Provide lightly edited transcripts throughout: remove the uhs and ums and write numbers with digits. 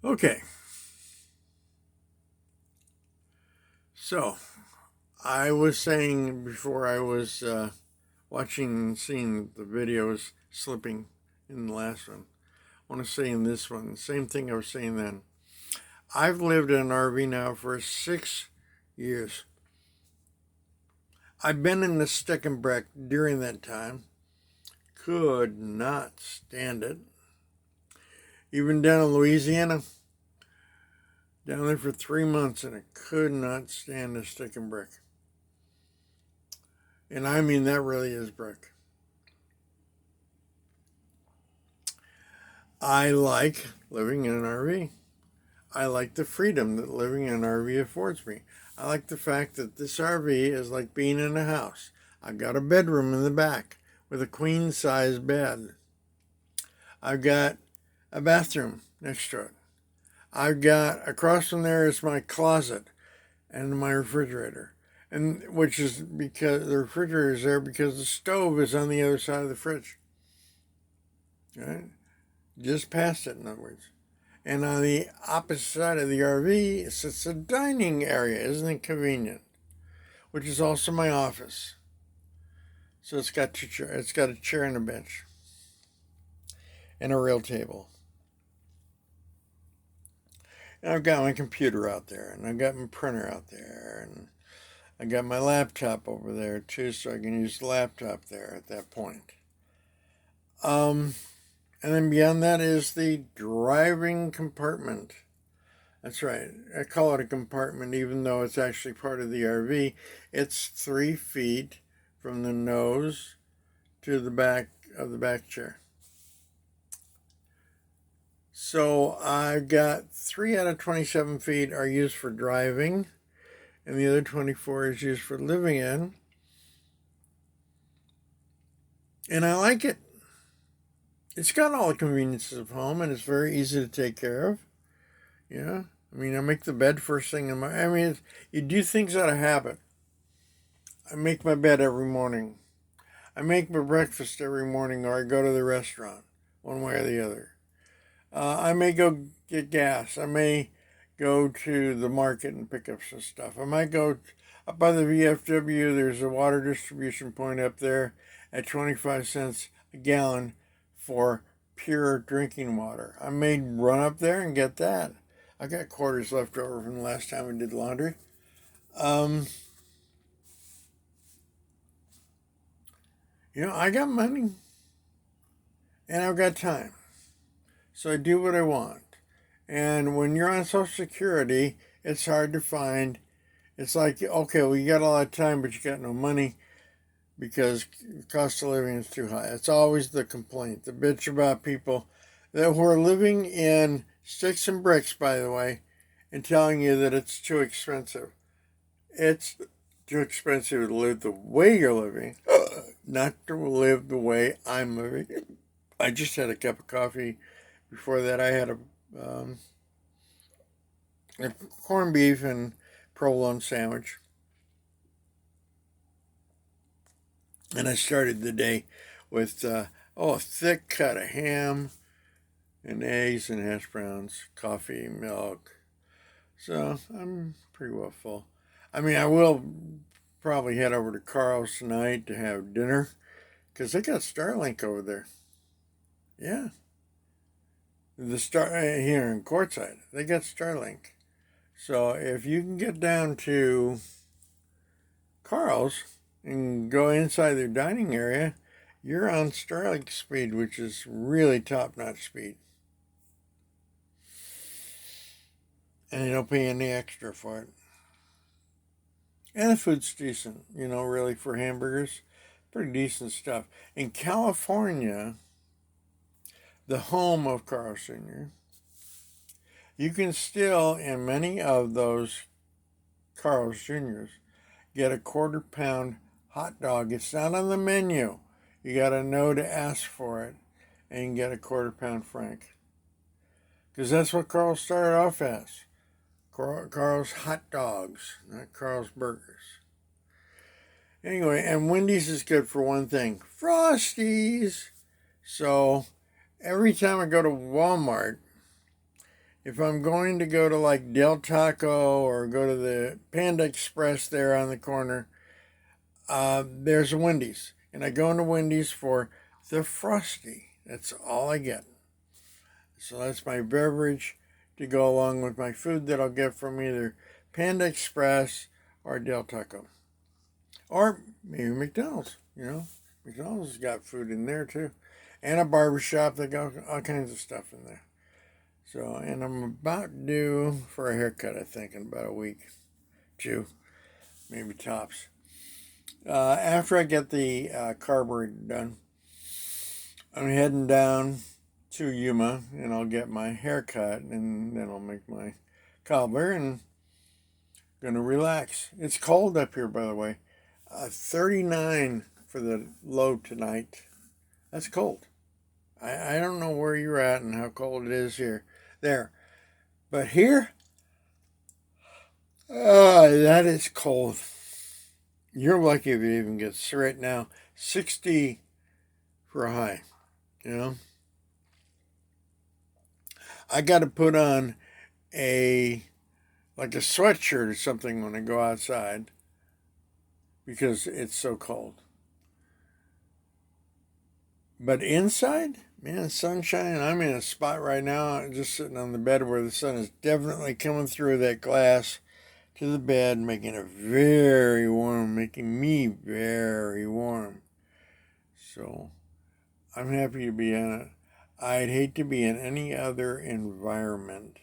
Okay, so I was saying before I was watching and seeing the videos slipping in the last one, I want to say in this one, same thing I was saying then. I've lived in an RV now for 6 years. I've been in the stick and brick during that time. Could not stand it. Even down in Louisiana, down there for 3 months, and I could not stand the stick and brick. And I mean, that really is brick. I like living in an RV. I like the freedom that living in an RV affords me. I like the fact that this RV is like being in a house. I've got a bedroom in the back with a queen size bed. I've got a bathroom next to it. I've got across from there is my closet and my refrigerator. And which is because the refrigerator is there because the stove is on the other side of the fridge. Right? Just past it, in other words. And on the opposite side of the RV sits a dining area. Isn't it convenient? Which is also my office. So it's got a chair and a bench and a real table. And I've got my computer out there, and I've got my printer out there, and I got my laptop over there too, so I can use the laptop there at that point. Um, and then beyond that is the driving compartment. That's right. I call it a compartment, even though it's actually part of the RV. It's 3 feet from the nose to the back of the back chair. So I've got 3 out of 27 feet are used for driving, and the other 24 is used for living in. And I like it. It's got all the conveniences of home, and it's very easy to take care of. Yeah. I mean, I make the bed first thing in my. I mean, you do things out of habit. I make my bed every morning. I make my breakfast every morning, or I go to the restaurant, one way or the other. I may go get gas. I may go to the market and pick up some stuff. I might go up by the VFW. There's a water distribution point up there at 25 cents a gallon for pure drinking water. I may run up there and get that. I got quarters left over from the last time I did laundry. Um, I got money and I've got time. So I do what I want. And when you're on Social Security, it's hard to find. It's like, okay, well, you got a lot of time, but you got no money because the cost of living is too high. It's always the complaint, the bitch about people that who are living in sticks and bricks, by the way, and telling you that it's too expensive. It's too expensive to live the way you're living, not to live the way I'm living. I just had a cup of coffee. Before that, I had a corned beef and provolone sandwich. And I started the day with a thick cut of ham and eggs and hash browns, coffee, milk. So I'm pretty well full. I mean, I will probably head over to Carl's tonight to have dinner because they got Starlink over there. Yeah, the star here in Quartzsite, they got Starlink. So if you can get down to Carl's and go inside their dining area, you're on Starlink speed, which is really top-notch speed. And you don't pay any extra for it. And the food's decent, really for hamburgers. Pretty decent stuff. In California, the home of Carl's Jr., you can still, in many of those Carl's Jr.'s, get a quarter-pound hot dog. It's not on the menu. You got to know to ask for it and get a quarter-pound frank. Because that's what Carl's started off as. Carl's hot dogs, not Carl's burgers. Anyway, and Wendy's is good for one thing. Frosties! So, every time I go to Walmart, If I'm going to go to like Del Taco or go to the Panda Express there on the corner, there's a Wendy's. And I go into Wendy's for the Frosty. That's all I get. So that's my beverage to go along with my food that I'll get from either Panda Express or Del Taco. Or maybe McDonald's, McDonald's has got food in there too. And a barbershop, they got all kinds of stuff in there. So, and I'm about due for a haircut, I think, in about a week. 2, maybe tops. After I get the carburetor done, I'm heading down to Yuma and I'll get my hair cut and then I'll make my cobbler and gonna relax. It's cold up here, by the way. 39 for the low tonight. That's cold. I don't know where you're at and how cold it is here. There. But here, that is cold. You're lucky if it even gets right now 60 for a high. I got to put on a sweatshirt or something when I go outside because it's so cold. But inside, man, sunshine. I'm in a spot right now, just sitting on the bed where the sun is definitely coming through that glass to the bed, making it very warm, making me very warm. So I'm happy to be in it. I'd hate to be in any other environment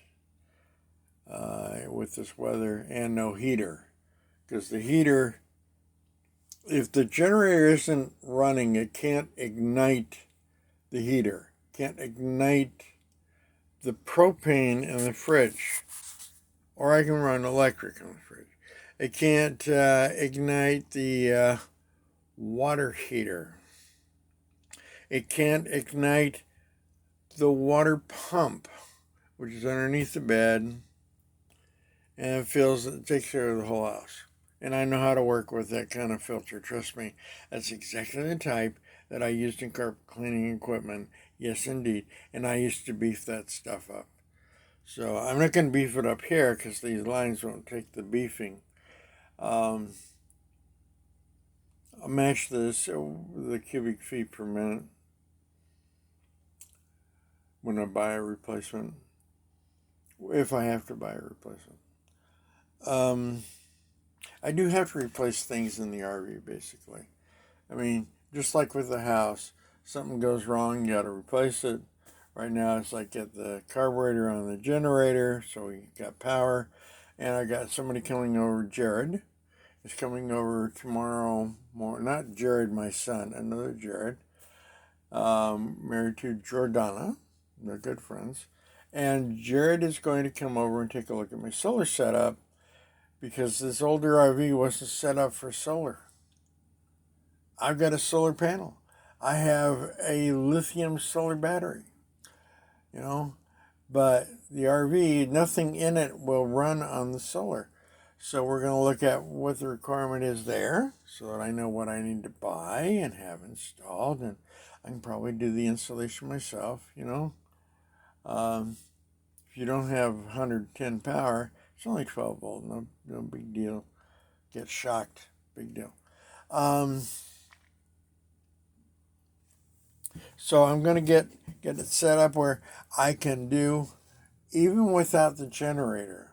with this weather and no heater. Because the heater, if the generator isn't running, it can't ignite the heater, can't ignite the propane in the fridge. Or I can run electric in the fridge. It can't ignite the water heater. It can't ignite the water pump, which is underneath the bed, and it takes care of the whole house. And I know how to work with that kind of filter. Trust me, that's exactly the type that I used in carpet cleaning equipment. Yes, indeed. And I used to beef that stuff up. So I'm not going to beef it up here because these lines won't take the beefing. I'll match this the cubic feet per minute when I buy a replacement, if I have to buy a replacement. I do have to replace things in the RV, basically. I mean, just like with the house, something goes wrong, you got to replace it. Right now, it's like get the carburetor on the generator, so we got power. And I got somebody coming over, Jared. Is coming over tomorrow morning. Not Jared, my son, another Jared. Married to Jordana. They're good friends. And Jared is going to come over and take a look at my solar setup because this older RV wasn't set up for solar. I've got a solar panel. I have a lithium solar battery. But the RV, nothing in it will run on the solar. So we're going to look at what the requirement is there so that I know what I need to buy and have installed. And I can probably do the installation myself, If you don't have 110 power, it's only 12 volt. No big deal. Get shocked. Big deal. So I'm going to get it set up where I can do, even without the generator,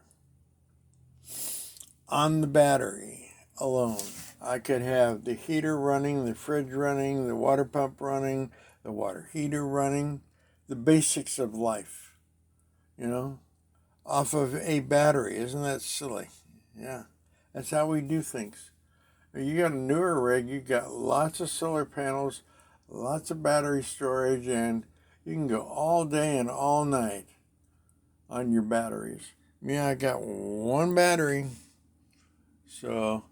on the battery alone, I could have the heater running, the fridge running, the water pump running, the water heater running, the basics of life, off of a battery. Isn't that silly? Yeah, that's how we do things. You got a newer rig, you got lots of solar panels, lots of battery storage, and you can go all day and all night on your batteries. I got one battery, so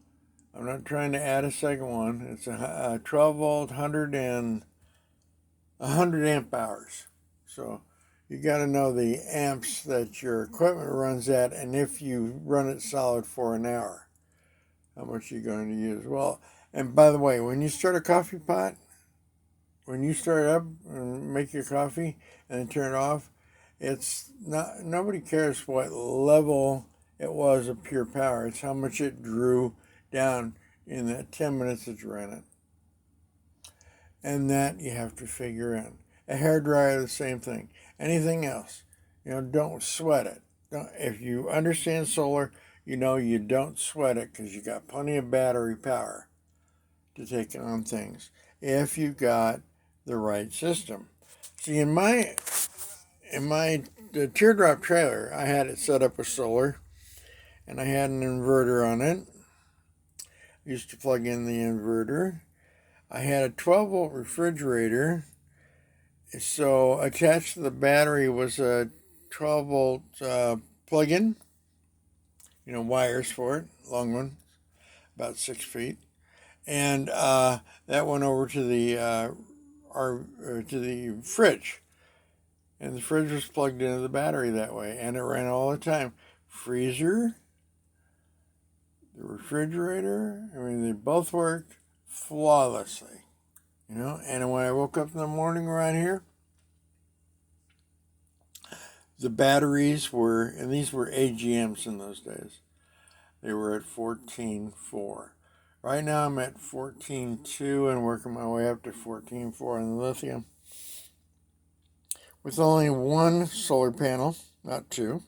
I'm not trying to add a second one. It's a 12 volt, 100 amp hours. So you got to know the amps that your equipment runs at, and if you run it solid for an hour, how much you're going to use. Well, and by the way, when you start a coffee pot, when you start up and make your coffee and then turn it off, It's not, nobody cares what level it was of pure power. It's how much it drew down in that 10 minutes that you ran it. And that you have to figure in. A hairdryer, the same thing. Anything else, don't sweat it. If you understand solar, you don't sweat it because you got plenty of battery power to take on things if you got the right system. See, in my the teardrop trailer, I had it set up with solar, and I had an inverter on it. I used to plug in the inverter. I had a 12-volt refrigerator, so attached to the battery was a 12-volt plug-in. Wires for it, long one, about 6 feet, and that went over to the fridge, and the fridge was plugged into the battery that way, and it ran all the time. Freezer, the refrigerator, they both worked flawlessly, And when I woke up in the morning around here, the batteries were, and these were AGMs in those days, they were at 14.4. Right now I'm at 14.2 and working my way up to 14.4 on the lithium. With only one solar panel, not two.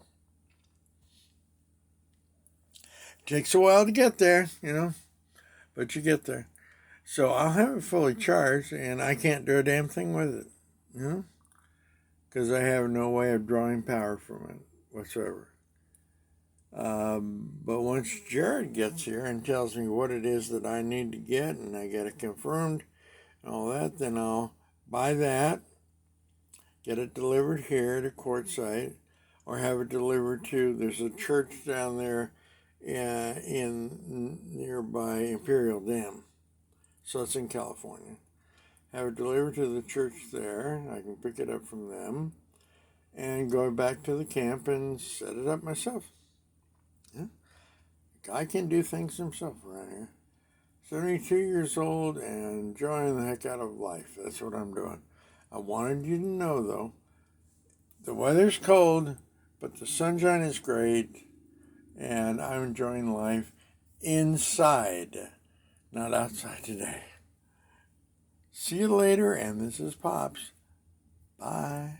Takes a while to get there, but you get there. So I'll have it fully charged and I can't do a damn thing with it, because I have no way of drawing power from it whatsoever. But once Jared gets here and tells me what it is that I need to get and I get it confirmed and all that, then I'll buy that, get it delivered here to Quartzsite, or have it delivered to, there's a church down there in nearby Imperial Dam. So it's in California. Have it delivered to the church there. I can pick it up from them and go back to the camp and set it up myself. Yeah. Guy can do things himself around here. 72 years old and enjoying the heck out of life. That's what I'm doing. I wanted you to know, though, the weather's cold, but the sunshine is great, and I'm enjoying life inside, not outside today. See you later, and this is Pops. Bye.